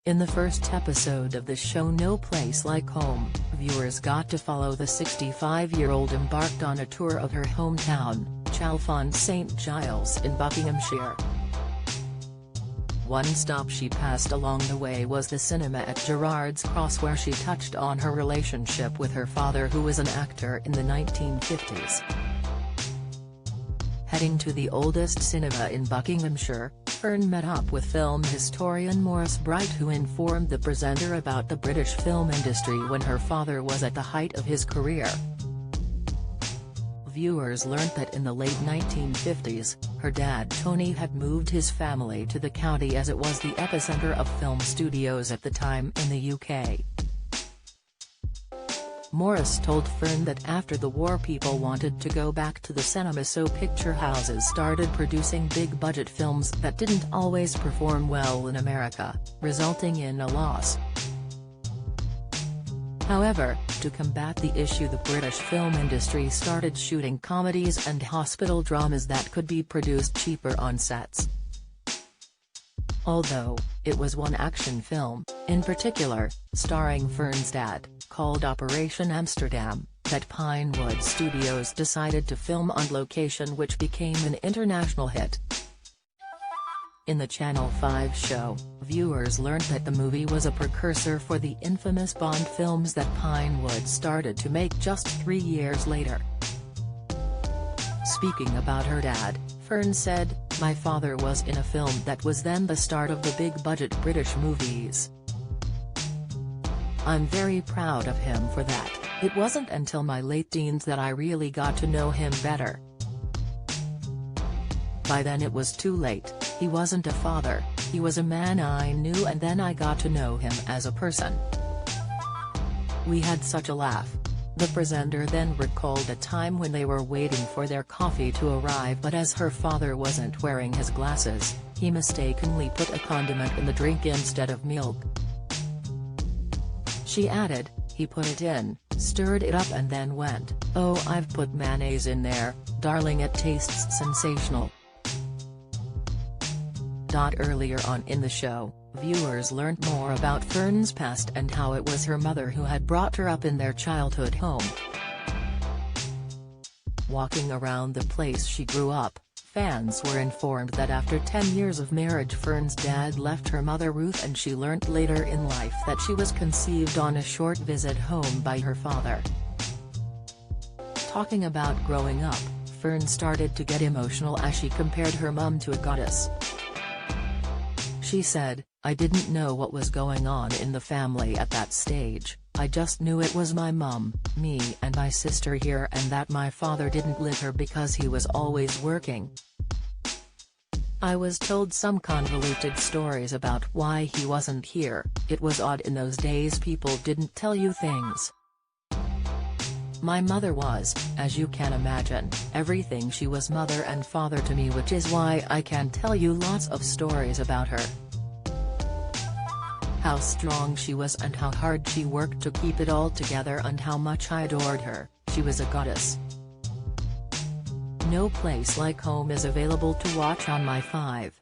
In the first episode of the show No Place Like Home, viewers got to follow the 65-year-old embarked on a tour of her hometown, Chalfont St Giles in Buckinghamshire. One stop she passed along the way was the cinema at Gerrard's Cross, where she touched on her relationship with her father, who was an actor in the 1950s. Heading to the oldest cinema in Buckinghamshire, Fern met up with film historian Fern Britton, who informed the presenter about the British film industry when her father was at the height of his career. Viewers learnt that in the late 1950s, her dad Tony had moved his family to the county as it was the epicenter of film studios at the time in the UK. Morris told Fern that after the war people wanted to go back to the cinema, so picture houses started producing big-budget films that didn't always perform well in America, resulting in a loss. However, to combat the issue, the British film industry started shooting comedies and hospital dramas that could be produced cheaper on sets. Although, it was one action film, in particular, starring Fern's dad, called Operation Amsterdam, that Pinewood Studios decided to film on location, which became an international hit. In the Channel 5 show, viewers learned that the movie was a precursor for the infamous Bond films that Pinewood started to make just 3 years later. Speaking about her dad, Fern said, "My father was in a film that was then the start of the big-budget British movies. I'm very proud of him for that. It wasn't until my late teens that I really got to know him better. By then it was too late. He wasn't a father, he was a man I knew, and then I got to know him as a person. We had such a laugh." The presenter then recalled a time when they were waiting for their coffee to arrive, but as her father wasn't wearing his glasses, he mistakenly put a condiment in the drink instead of milk. She added, "He put it in, stirred it up and then went, 'Oh, I've put mayonnaise in there, darling, it tastes sensational.'" Earlier on in the show, viewers learnt more about Fern's past and how it was her mother who had brought her up in their childhood home. Walking around the place she grew up, fans were informed that after 10 years of marriage, Fern's dad left her mother Ruth, and she learnt later in life that she was conceived on a short visit home by her father. Talking about growing up, Fern started to get emotional as she compared her mum to a goddess. She said, "I didn't know what was going on in the family at that stage. I just knew it was my mum, me and my sister here, and that my father didn't live here because he was always working. I was told some convoluted stories about why he wasn't here. It was odd in those days, people didn't tell you things. My mother was, as you can imagine, everything. She was mother and father to me, which is why I can tell you lots of stories about her. How strong she was and how hard she worked to keep it all together, and how much I adored her. She was a goddess." No Place Like Home is available to watch on My 5.